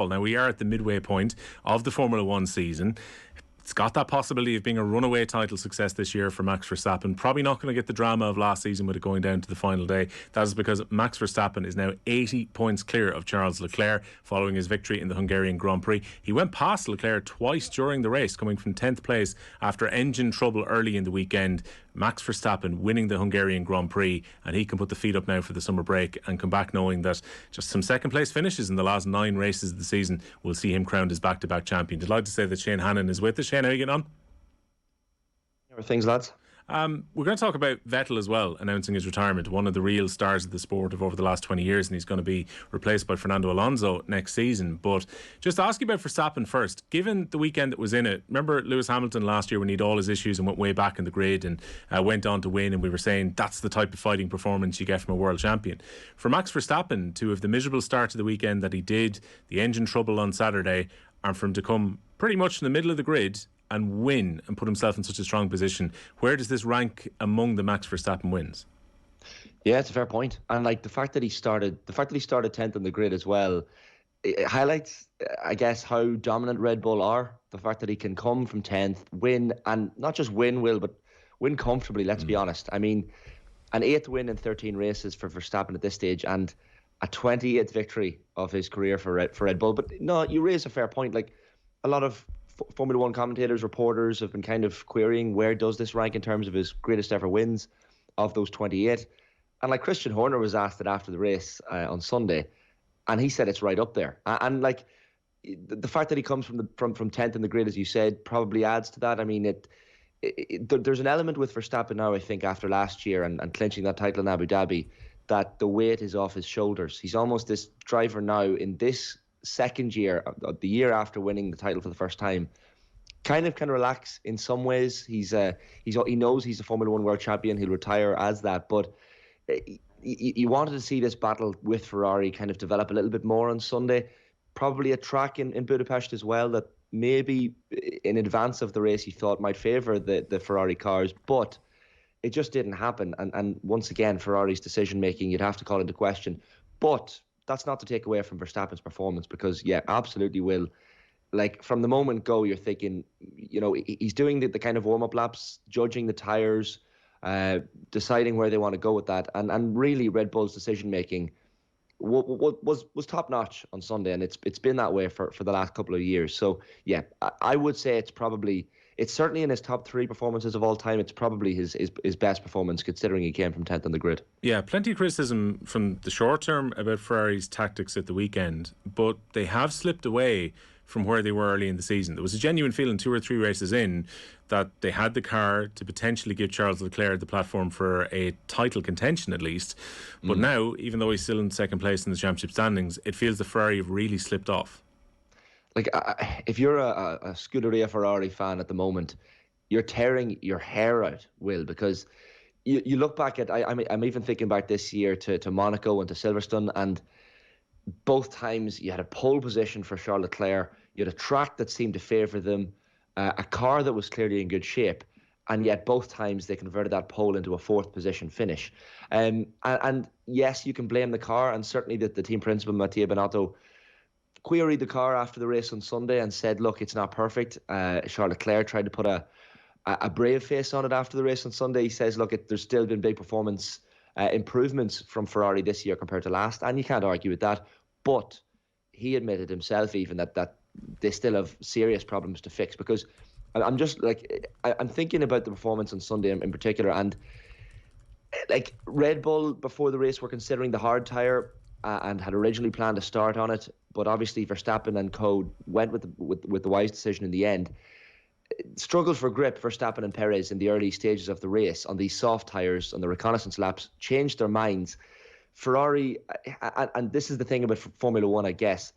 Now, we are at the midway point of the Formula One season. It's got that possibility of being a runaway title success this year for Max Verstappen. Probably not going to get the drama of last season with it going down to the final day. That is because Max Verstappen is now 80 points clear of Charles Leclerc following his victory in the Hungarian Grand Prix. He went past Leclerc twice during the race, coming from 10th place after engine trouble early in the weekend. Max Verstappen winning the Hungarian Grand Prix, and he can put the feet up now for the summer break and come back knowing that just some second place finishes in the last 9 races of the season will see him crowned as back-to-back champion. Delighted to say that Shane Hannon is with us. Shane, how are you getting on? How are things, lads? We're going to talk about Vettel as well, announcing his retirement, one of the real stars of the sport of over the last 20 years, and he's going to be replaced by Fernando Alonso next season. But just to ask you about Verstappen first, given the weekend that was in it, remember Lewis Hamilton last year when he had all his issues and went way back in the grid and went on to win, and we were saying that's the type of fighting performance you get from a world champion. For Max Verstappen to have the miserable start to the weekend that he did, the engine trouble on Saturday, and for him to come pretty much in the middle of the grid and win and put himself in such a strong position, where does this rank among the Max Verstappen wins? Yeah, it's a fair point. And like the fact that he started 10th on the grid as well, it highlights, I guess, how dominant Red Bull are. The fact that he can come from 10th, win, and not just win, but win comfortably, let's be honest. I mean, an 8th win in 13 races for Verstappen at this stage, and a 28th victory of his career for Red Bull. But no, you raise a fair point. Like, a lot of Formula One commentators, reporters have been kind of querying where does this rank in terms of his greatest ever wins of those 28. And like Christian Horner was asked it after the race on Sunday, and he said it's right up there. And like the fact that he comes from 10th in the grid, as you said, probably adds to that. I mean, there's an element with Verstappen now, I think, after last year and clinching that title in Abu Dhabi, that the weight is off his shoulders. He's almost this driver now in this second year, the year after winning the title for the first time, kind of can relax in some ways. He knows he's a Formula One world champion. He'll retire as that, but he wanted to see this battle with Ferrari kind of develop a little bit more on Sunday. Probably a track in Budapest as well that maybe in advance of the race he thought might favour the Ferrari cars, but it just didn't happen. And once again, Ferrari's decision making, you'd have to call into question. But that's not to take away from Verstappen's performance, because, yeah, absolutely will. Like, from the moment go, you're thinking, you know, he's doing the kind of warm-up laps, judging the tyres, deciding where they want to go with that. And really, Red Bull's decision-making was top-notch on Sunday, and it's been that way for the last couple of years. So, yeah, I would say it's certainly in his top 3 performances of all time. It's probably his best performance, considering he came from 10th on the grid. Yeah, plenty of criticism from the short term about Ferrari's tactics at the weekend, but they have slipped away from where they were early in the season. There was a genuine feeling 2 or 3 races in that they had the car to potentially give Charles Leclerc the platform for a title contention at least. But now, even though he's still in second place in the championship standings, it feels the Ferrari have really slipped off. Like, if you're a Scuderia Ferrari fan at the moment, you're tearing your hair out, Will, because you look back at, I'm even thinking back this year to Monaco and to Silverstone, and both times you had a pole position for Charles Leclerc, you had a track that seemed to favour them, a car that was clearly in good shape, and yet both times they converted that pole into a 4th position finish. And yes, you can blame the car, and certainly the team principal, Mattia Binotto, queried the car after the race on Sunday and said, look, it's not perfect. Charles Leclerc tried to put a brave face on it after the race on Sunday. He says, look, there's still been big performance improvements from Ferrari this year compared to last, and you can't argue with that. But he admitted himself even that they still have serious problems to fix, because I'm just like, I'm thinking about the performance on Sunday in particular, and like Red Bull before the race were considering the hard tyre and had originally planned to start on it, but obviously Verstappen and co went with the wise decision in the end. Struggled for grip, Verstappen and Perez in the early stages of the race on these soft tyres on the reconnaissance laps, changed their minds. Ferrari, and this is the thing about Formula One, I guess.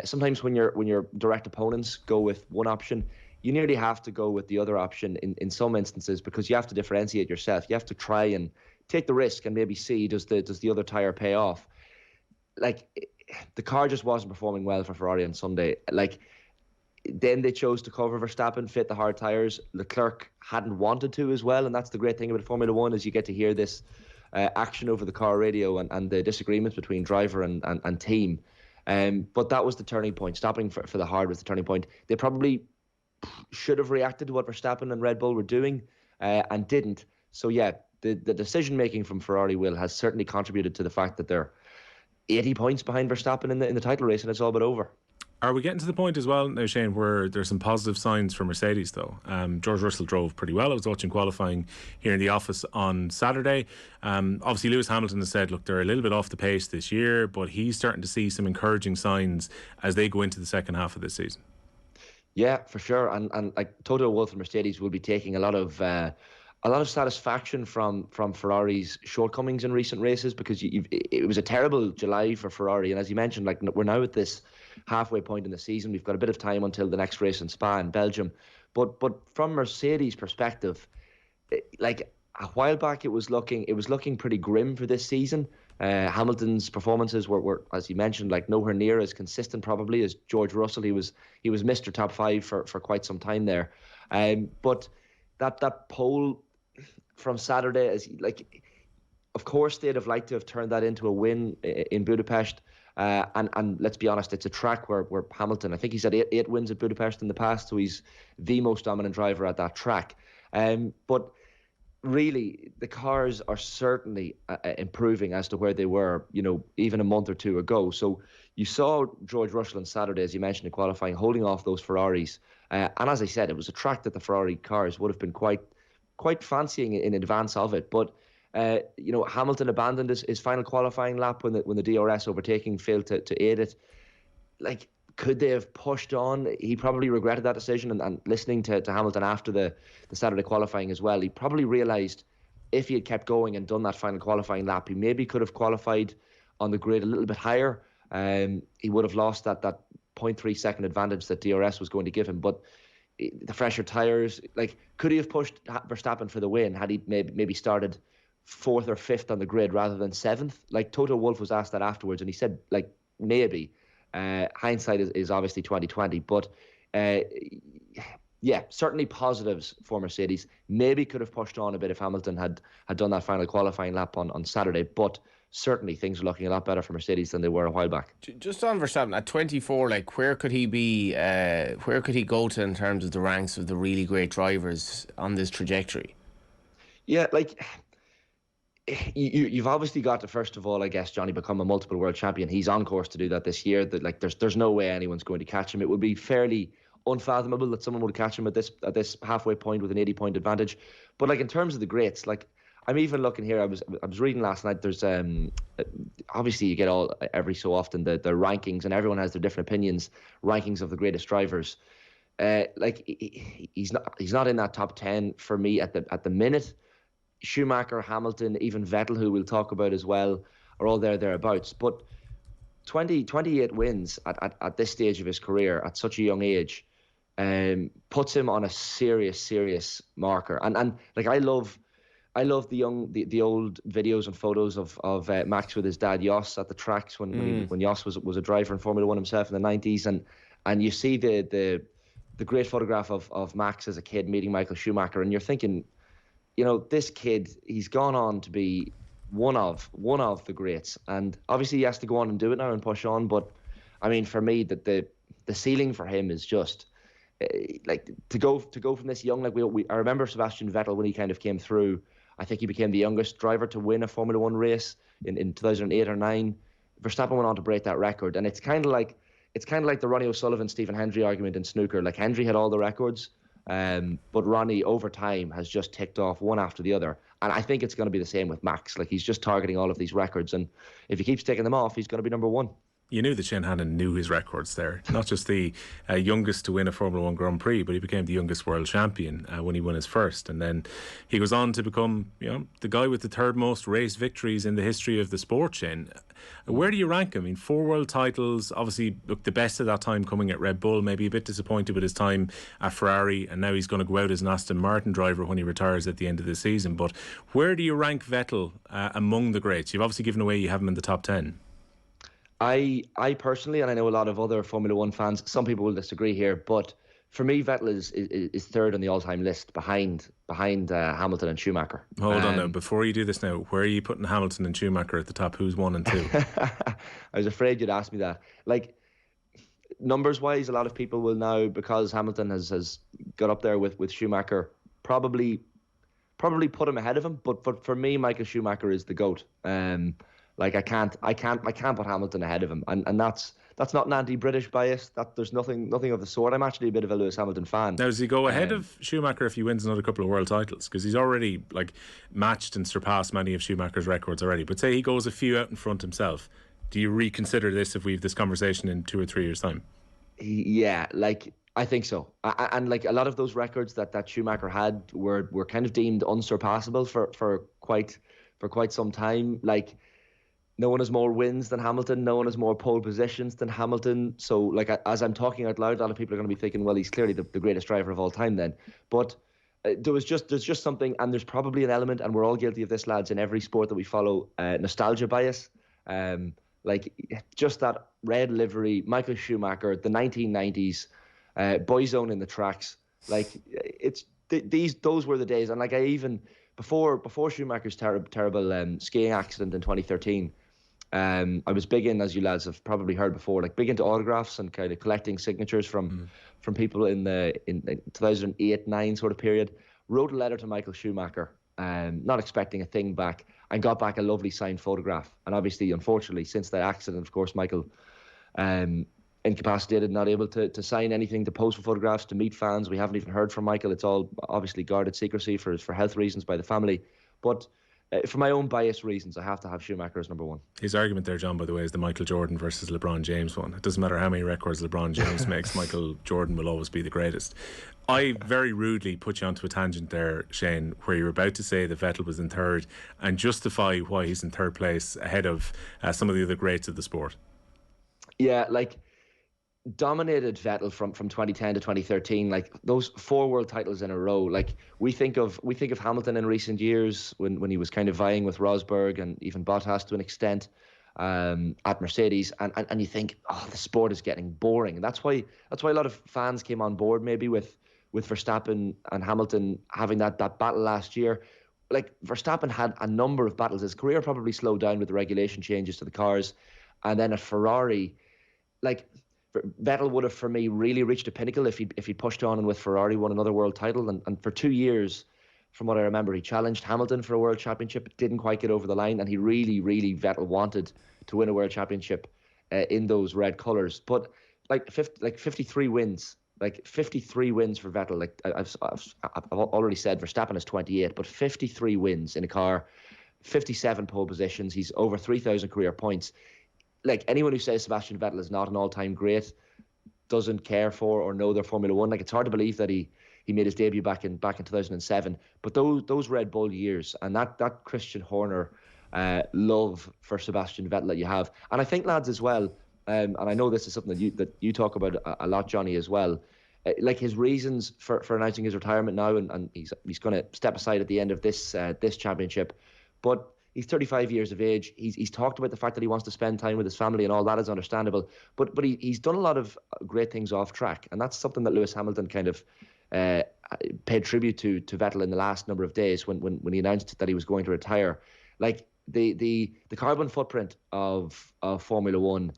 Sometimes when your direct opponents go with one option, you nearly have to go with the other option in some instances, because you have to differentiate yourself. You have to try and take the risk and maybe see, does the other tyre pay off? Like, the car just wasn't performing well for Ferrari on Sunday. Like, then they chose to cover Verstappen, fit the hard tyres. Leclerc hadn't wanted to as well, and that's the great thing about Formula One, is you get to hear this action over the car radio and the disagreements between driver and team. But that was the turning point. Stopping for the hard was the turning point. They probably should have reacted to what Verstappen and Red Bull were doing and didn't. So yeah, the decision making from Ferrari has certainly contributed to the fact that they're 80 points behind Verstappen in the title race, and it's all but over. Are we getting to the point as well now, Shane, where there's some positive signs for Mercedes, though? George Russell drove pretty well. I was watching qualifying here in the office on Saturday. Obviously, Lewis Hamilton has said, look, they're a little bit off the pace this year, but he's starting to see some encouraging signs as they go into the second half of this season. Yeah, for sure. And like Toto Wolff and Mercedes will be taking a lot of satisfaction from Ferrari's shortcomings in recent races, because it was a terrible July for Ferrari. And as you mentioned, like, we're now at this halfway point in the season. We've got a bit of time until the next race in Spa in Belgium. But from Mercedes' perspective, like a while back, it was looking pretty grim for this season. Hamilton's performances were, as you mentioned, like nowhere near as consistent probably as George Russell. He was Mr. Top 5 for quite some time there. But that pole from Saturday is like, of course they'd have liked to have turned that into a win in Budapest. And let's be honest, it's a track where Hamilton, I think he's had eight wins at Budapest in the past, so he's the most dominant driver at that track. But really, the cars are certainly improving as to where they were, even a month or two ago. So you saw George Russell on Saturday, as you mentioned in qualifying, holding off those Ferraris. And as I said, it was a track that the Ferrari cars would have been quite fancying in advance of it. But Hamilton abandoned his final qualifying lap when the DRS overtaking failed to aid it. Like, could they have pushed on? He probably regretted that decision. And listening to Hamilton after the Saturday qualifying as well, he probably realised if he had kept going and done that final qualifying lap, he maybe could have qualified on the grid a little bit higher. He would have lost that 0.3 second advantage that DRS was going to give him. But the fresher tyres, like, could he have pushed Verstappen for the win had he maybe started 4th or 5th on the grid rather than 7th? Like, Toto Wolff was asked that afterwards, and he said, like, maybe. Hindsight is obviously 2020, but yeah, certainly positives for Mercedes. Maybe could have pushed on a bit if Hamilton had done that final qualifying lap on Saturday, but certainly things are looking a lot better for Mercedes than they were a while back. Just on Verstappen, at 24, like, where could he be? Where could he go to in terms of the ranks of the really great drivers on this trajectory? Yeah, like, you've obviously got to, first of all, I guess, Johnny, become a multiple world champion. He's on course to do that this year. That, like, there's no way anyone's going to catch him. It would be fairly unfathomable that someone would catch him at this halfway point with an 80-point advantage. But, like, in terms of the greats, like, I'm even looking here. I was reading last night. There's obviously you get every so often the rankings, and everyone has their different opinions. Rankings of the greatest drivers. Like, he's not in that top 10 for me at the minute. Schumacher, Hamilton, even Vettel, who we'll talk about as well, are all thereabouts. But 28 wins at this stage of his career at such a young age puts him on a serious marker. And like, I love the old videos and photos of Max with his dad Jos at the tracks when Jos was a driver in Formula One himself in the 90s, and you see the great photograph of Max as a kid meeting Michael Schumacher, and you're thinking, this kid, he's gone on to be one of the greats, and obviously he has to go on and do it now and push on. But I mean, for me, that the ceiling for him is just like to go from this young, like I remember Sebastian Vettel when he kind of came through. I think he became the youngest driver to win a Formula One race in 2008 or 9. Verstappen went on to break that record, and it's kind of like the Ronnie O'Sullivan, Stephen Hendry argument in snooker. Like, Hendry had all the records. But Ronnie, over time, has just ticked off one after the other. And I think it's going to be the same with Max. Like, he's just targeting all of these records. And if he keeps taking them off, he's going to be number one. You knew that Shane Hannon knew his records there. Not just the youngest to win a Formula One Grand Prix, but he became the youngest world champion when he won his first. And then he goes on to become, the guy with the third most race victories in the history of the sport, Shane. Where do you rank him? I mean, 4 world titles, obviously, look, the best at that time coming at Red Bull, maybe a bit disappointed with his time at Ferrari, and now he's going to go out as an Aston Martin driver when he retires at the end of the season. But where do you rank Vettel among the greats? You've obviously given away you have him in the top 10. I personally, and I know a lot of other Formula One fans, some people will disagree here, but for me, Vettel is third on the all-time list behind Hamilton and Schumacher. Hold on now. Before you do this now, where are you putting Hamilton and Schumacher at the top? Who's 1 and 2? I was afraid you'd ask me that. Like, numbers-wise, a lot of people will now, because Hamilton has got up there with Schumacher, probably put him ahead of him. But for me, Michael Schumacher is the GOAT. Like I can't put Hamilton ahead of him, and that's not an anti-British bias. That there's nothing of the sort. I'm actually a bit of a Lewis Hamilton fan. Now, does he go ahead of Schumacher if he wins another couple of world titles? Because he's already matched and surpassed many of Schumacher's records already. But say he goes a few out in front himself. Do you reconsider this if we have this conversation in 2 or 3 years' time? Yeah, I think so. And a lot of those records that Schumacher had were kind of deemed unsurpassable for quite some time. Like, no one has more wins than Hamilton. No one has more pole positions than Hamilton. So, as I'm talking out loud, a lot of people are going to be thinking, well, he's clearly the greatest driver of all time then. But there's just something, and there's probably an element, and we're all guilty of this, lads, in every sport that we follow, nostalgia bias. Just that red livery, Michael Schumacher, the 1990s, Boyzone in the tracks. Those were the days. And I even, before Schumacher's terrible skiing accident in 2013, I was big in, as you lads have probably heard before, big into autographs and kind of collecting signatures from people in 2008-9 sort of period. Wrote a letter to Michael Schumacher, not expecting a thing back, and got back a lovely signed photograph. And obviously, unfortunately, since that accident, of course, Michael incapacitated, not able to sign anything, to post for photographs, to meet fans. We haven't even heard from Michael. It's all obviously guarded secrecy for health reasons by the family. But for my own bias reasons, I have to have Schumacher as number one. His argument there, John, by the way, is the Michael Jordan versus LeBron James one. It doesn't matter how many records LeBron James makes, Michael Jordan will always be the greatest. I very rudely put you onto a tangent there, Shane, where you were about to say that Vettel was in third and justify why he's in third place ahead of some of the other greats of the sport. Yeah, dominated Vettel from 2010 to 2013, those 4 world titles in a row. We think of Hamilton in recent years when he was kind of vying with Rosberg and even Bottas to an extent at Mercedes, and you think, oh, the sport is getting boring. And that's why a lot of fans came on board maybe with Verstappen and Hamilton having that battle last year. Verstappen had a number of battles. His career probably slowed down with the regulation changes to the cars, and then at Ferrari, Vettel would have, for me, really reached a pinnacle if he pushed on and with Ferrari won another world title. And for 2 years, from what I remember, he challenged Hamilton for a world championship, didn't quite get over the line, and he really, Vettel wanted to win a world championship in those red colours. But 53 wins, 53 wins for Vettel. I've already said Verstappen has 28, but 53 wins in a car, 57 pole positions. He's over 3,000 career points. Anyone who says Sebastian Vettel is not an all-time great doesn't care for or know their Formula One. It's hard to believe that he made his debut back in 2007. But those Red Bull years and that Christian Horner love for Sebastian Vettel that you have, and I think, lads, as well, and I know this is something that you talk about a lot, Johnny, as well. His reasons for announcing his retirement now, and he's going to step aside at the end of this championship, but he's 35 years of age. He's talked about the fact that he wants to spend time with his family, and all that is understandable. But he's done a lot of great things off track, and that's something that Lewis Hamilton kind of paid tribute to Vettel in the last number of days when he announced that he was going to retire. The carbon footprint of Formula One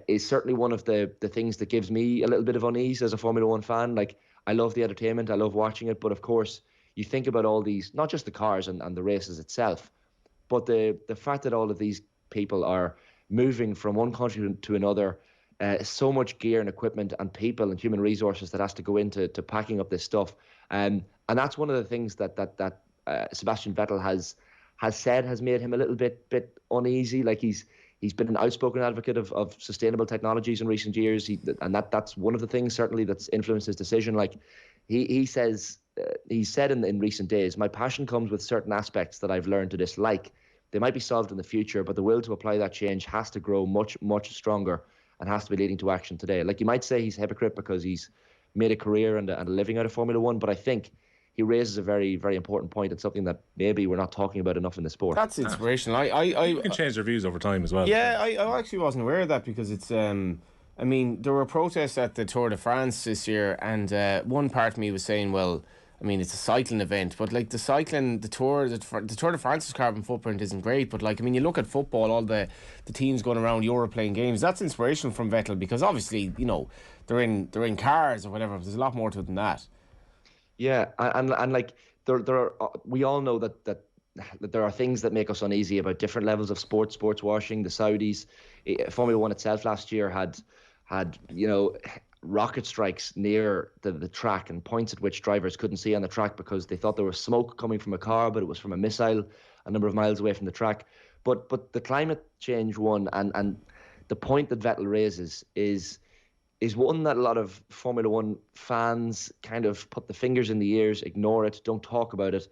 is certainly one of the things that gives me a little bit of unease as a Formula One fan. I love the entertainment, I love watching it, but of course you think about all these, not just the cars and the races itself, but the fact that all of these people are moving from one country to another, so much gear and equipment and people and human resources that has to go into packing up this stuff, and that's one of the things that Sebastian Vettel has said has made him a little bit uneasy. He's been an outspoken advocate of sustainable technologies in recent years, and that's one of the things certainly that's influenced his decision. He says. He said in recent days, my passion comes with certain aspects that I've learned to dislike. They might be solved in the future, but the will to apply that change has to grow much, much stronger and has to be leading to action today. You might say he's a hypocrite because he's made a career and a living out of Formula One, but I think he raises a very, very important point and something that maybe we're not talking about enough in the sport. That's inspirational. You can change their views over time as well. Yeah, I actually wasn't aware of that because it's I mean, there were protests at the Tour de France this year, and one part of me was saying, well, I mean, it's a cycling event, but like the Tour de France's carbon footprint isn't great. But like, I mean, you look at football, all the teams going around Europe playing games. That's inspirational from Vettel because obviously, you know, they're in cars or whatever. There's a lot more to it than that. Yeah, and like there are we all know that there are things that make us uneasy about different levels of sports washing. The Saudis, Formula One itself last year had rocket strikes near the track and points at which drivers couldn't see on the track because they thought there was smoke coming from a car, but it was from a missile a number of miles away from the track. But the climate change one and the point that Vettel raises is one that a lot of Formula One fans kind of put the fingers in the ears, ignore it, don't talk about it.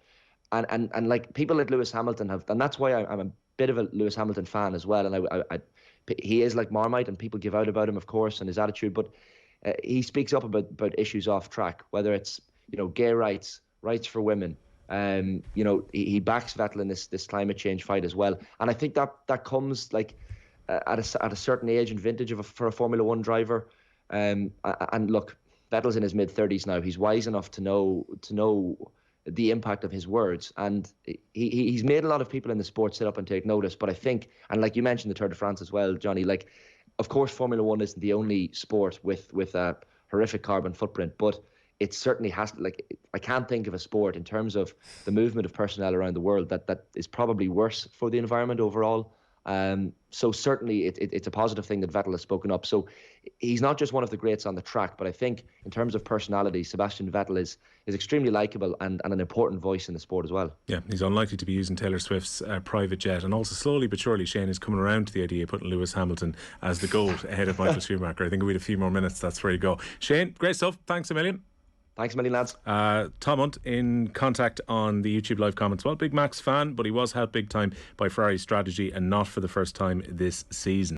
And like people like Lewis Hamilton have, and that's why I'm a bit of a Lewis Hamilton fan as well. And he is like Marmite, and people give out about him, of course, and his attitude. But he speaks up about issues off track, whether it's gay rights for women. He backs Vettel in this climate change fight as well. And I think that comes like at a certain age and vintage for a Formula One driver. And look, Vettel's in his mid-30s now. He's wise enough to know the impact of his words, and he's made a lot of people in the sport sit up and take notice. But I think, and like you mentioned the Tour de France as well, Johnny, like of course Formula One isn't the only sport with a horrific carbon footprint, but it certainly has to, like, I can't think of a sport in terms of the movement of personnel around the world that is probably worse for the environment overall. So certainly it's a positive thing that Vettel has spoken up. So he's not just one of the greats on the track, but I think in terms of personality, Sebastian Vettel is extremely likeable and an important voice in the sport as well. Yeah, he's unlikely to be using Taylor Swift's private jet, and also slowly but surely Shane is coming around to the idea of putting Lewis Hamilton as the GOAT ahead of Michael Schumacher. I think we had a few more minutes, that's where you go. Shane, great stuff, thanks a million. Thanks a million, lads. Tom Hunt in contact on the YouTube live comments. Well, big Max fan, but he was helped big time by Ferrari's strategy and not for the first time this season.